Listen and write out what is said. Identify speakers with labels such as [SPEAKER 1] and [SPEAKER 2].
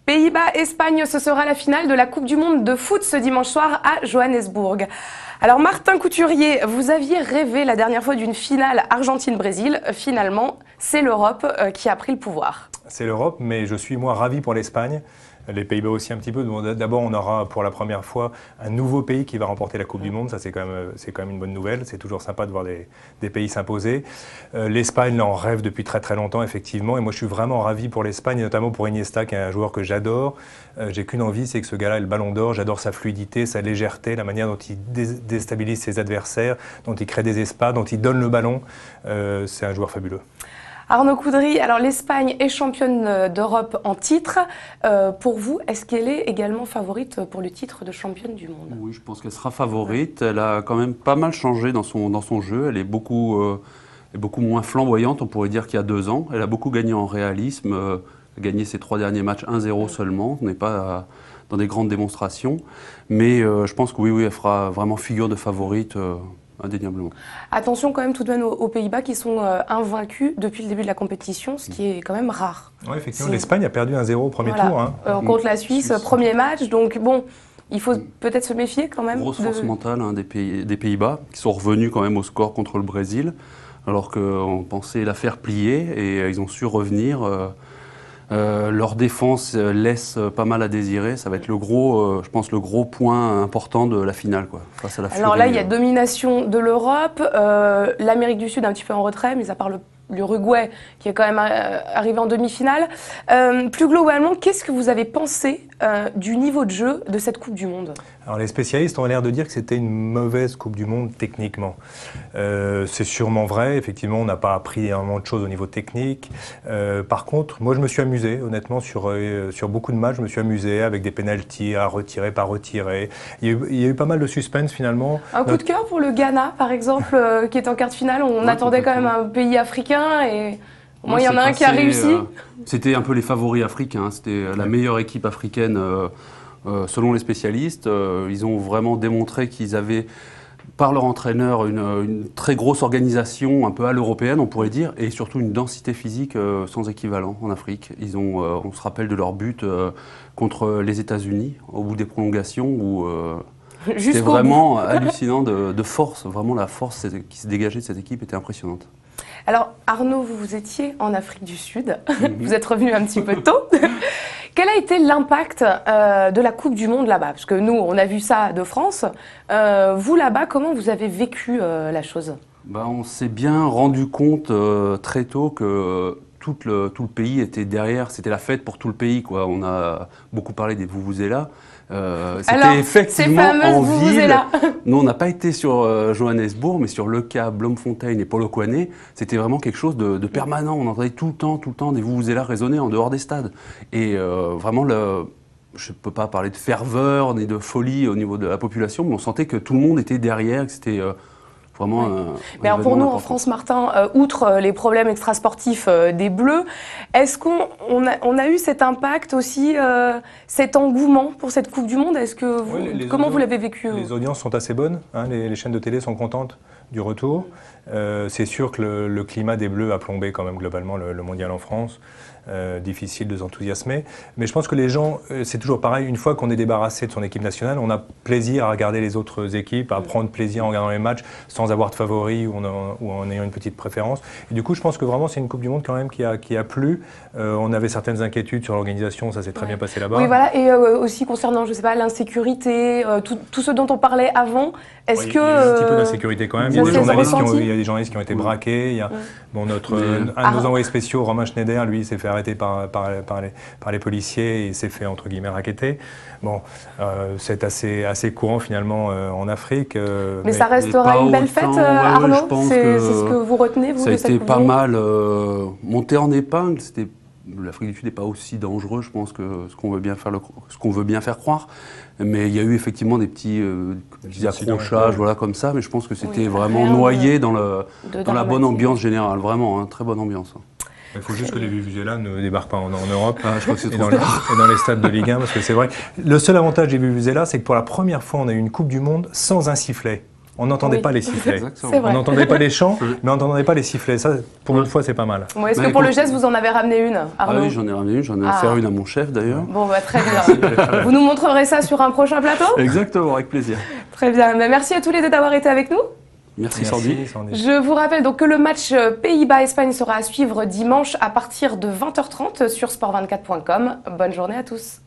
[SPEAKER 1] Pays-Bas-Espagne, ce sera la finale de la Coupe du Monde de foot ce dimanche soir à Johannesburg. Alors Martin Couturier, vous aviez rêvé la dernière fois d'une finale Argentine-Brésil. Finalement, c'est l'Europe qui a pris le pouvoir.
[SPEAKER 2] C'est l'Europe, mais je suis moi ravi pour l'Espagne. Les Pays-Bas aussi un petit peu. D'abord, on aura pour la première fois un nouveau pays qui va remporter la Coupe du Monde. Ça, c'est quand même une bonne nouvelle. C'est toujours sympa de voir des pays s'imposer. L'Espagne en rêve depuis très très longtemps, effectivement. Et moi, je suis vraiment ravi pour l'Espagne, et notamment pour Iniesta, qui est un joueur que j'adore. J'ai qu'une envie, c'est que ce gars-là ait le ballon d'or. J'adore sa fluidité, sa légèreté, la manière dont il déstabilise ses adversaires, dont il crée des espaces, dont il donne le ballon. C'est un joueur fabuleux.
[SPEAKER 1] Arnaud Coudry, alors l'Espagne est championne d'Europe en titre. Pour vous, est-ce qu'elle est également favorite pour le titre de championne du monde?
[SPEAKER 3] Oui, je pense qu'elle sera favorite. Elle a quand même pas mal changé dans son jeu. Elle est beaucoup moins flamboyante, on pourrait dire, qu'il y a 2 ans. Elle a beaucoup gagné en réalisme. Elle a gagné ses 3 derniers matchs 1-0 seulement. On n'est pas dans des grandes démonstrations. Mais je pense que oui, elle fera vraiment figure de favorite. Indéniablement.
[SPEAKER 1] Attention quand même tout de même aux Pays-Bas qui sont invaincus depuis le début de la compétition, ce qui est quand même rare.
[SPEAKER 2] Oui, effectivement, l'Espagne a perdu 1-0 au premier tour. Hein.
[SPEAKER 1] Contre la Suisse, premier match, donc bon, il faut peut-être se méfier quand même.
[SPEAKER 3] Grosse force mentale des Pays-Bas, qui sont revenus quand même au score contre le Brésil, alors qu'on pensait la faire plier, et ils ont su revenir. Leur défense laisse pas mal à désirer. Ça va être je pense, le gros point important de la finale, quoi, face à la Furie.
[SPEAKER 1] Alors là, il y a domination de l'Europe, l'Amérique du Sud un petit peu en retrait, mais à part l'Uruguay qui est quand même arrivé en demi-finale. Plus globalement, qu'est-ce que vous avez pensé du niveau de jeu de cette Coupe du Monde?
[SPEAKER 2] Alors les spécialistes ont l'air de dire que c'était une mauvaise Coupe du Monde techniquement. C'est sûrement vrai, effectivement on n'a pas appris énormément de choses au niveau technique. Par contre, moi je me suis amusé, honnêtement, sur beaucoup de matchs, je me suis amusé avec des pénaltys à retirer, pas retirer. Il y a eu pas mal de suspense finalement.
[SPEAKER 1] Un coup de cœur pour le Ghana par exemple, qui est en quart de finale. On attendait quand même un pays africain et au moins il y en a un qui a réussi.
[SPEAKER 3] C'était un peu les favoris africains, c'était la meilleure équipe africaine selon les spécialistes. Ils ont vraiment démontré qu'ils avaient, par leur entraîneur, une très grosse organisation, un peu à l'européenne on pourrait dire, et surtout une densité physique sans équivalent en Afrique. On se rappelle de leur but contre les États-Unis au bout des prolongations où c'était vraiment hallucinant de force. Vraiment la force qui se dégageait de cette équipe était impressionnante.
[SPEAKER 1] Alors Arnaud, vous étiez en Afrique du Sud, vous êtes revenu un petit peu tôt. Quel a été l'impact de la Coupe du Monde là-bas? Parce que nous, on a vu ça de France. Vous là-bas, comment vous avez vécu la chose?
[SPEAKER 3] On s'est bien rendu compte très tôt que tout le pays était derrière. C'était la fête pour tout le pays, quoi. On a beaucoup parlé des vuvuzelas. C'était effectivement en ville. Nous, on n'a pas été sur Johannesburg, mais sur Le Cap, Bloemfontein et Polokwane, c'était vraiment quelque chose de permanent. On entendait tout le temps des vuvuzelas résonner en dehors des stades. Et vraiment, je ne peux pas parler de ferveur ni de folie au niveau de la population, mais on sentait que tout le monde était derrière, que c'était vraiment
[SPEAKER 1] mais alors pour nous en France, Martin, outre les problèmes extrasportifs des Bleus, est-ce qu'on a eu cet impact aussi, cet engouement pour cette Coupe du Monde? Comment vous l'avez vécu?
[SPEAKER 2] Les audiences sont assez bonnes, hein, les chaînes de télé sont contentes du retour. C'est sûr que le climat des Bleus a plombé quand même globalement le mondial en France. Difficile de s'enthousiasmer. Mais je pense que les gens, c'est toujours pareil, une fois qu'on est débarrassé de son équipe nationale, on a plaisir à regarder les autres équipes, à prendre plaisir en regardant les matchs sans avoir de favoris ou en ayant une petite préférence. Et du coup, je pense que vraiment, c'est une Coupe du Monde quand même qui a plu. On avait certaines inquiétudes sur l'organisation, ça s'est très bien passé là-bas.
[SPEAKER 1] Oui, voilà, et aussi concernant, je sais pas, l'insécurité, tout ce dont on parlait avant, est-ce que...
[SPEAKER 2] Il y a un petit peu d'insécurité quand même. Il y a des journalistes qui ont été braqués. Il y a, un de nos envoyés spéciaux, Romain Schneider, lui, s'est fait arrêter par les policiers et s'est fait, entre guillemets, racketter. Bon, c'est assez courant finalement en Afrique.
[SPEAKER 1] Mais ça restera une belle fête, Arnaud? C'est ce que vous retenez, vous, de cette Coupe du Monde?
[SPEAKER 3] Ça a été pas mal monté en épingle. L'Afrique du Sud n'est pas aussi dangereux, je pense, que ce qu'on veut bien faire croire. Mais il y a eu effectivement des petits accrochages, voilà, comme ça. Mais je pense que c'était vraiment noyé dans la bonne ambiance générale. Vraiment, très bonne ambiance.
[SPEAKER 2] Il faut juste que les vuvuzelas ne débarquent pas en Europe.
[SPEAKER 3] Je crois que c'est trop
[SPEAKER 2] tard. Et dans les stades de Ligue 1, parce que c'est vrai. Le seul avantage des vuvuzelas, c'est que pour la première fois, on a eu une Coupe du Monde sans un sifflet. on n'entendait pas les sifflets.
[SPEAKER 1] On
[SPEAKER 2] n'entendait pas les chants, mais on n'entendait pas les sifflets. Ça, pour une fois, c'est pas mal.
[SPEAKER 1] Bon, est-ce que pour le geste, vous en avez ramené une, Arnaud?
[SPEAKER 3] Oui, j'en ai ramené une. J'en ai offert une à mon chef, d'ailleurs.
[SPEAKER 1] Bon, très bien. Vous nous montrerez ça sur un prochain plateau?
[SPEAKER 3] Exactement, avec plaisir.
[SPEAKER 1] Très bien. Merci à tous les deux d'avoir été avec nous.
[SPEAKER 3] Merci Sandy.
[SPEAKER 1] Je vous rappelle donc que le match Pays-Bas-Espagne sera à suivre dimanche à partir de 20h30 sur sport24.com. Bonne journée à tous.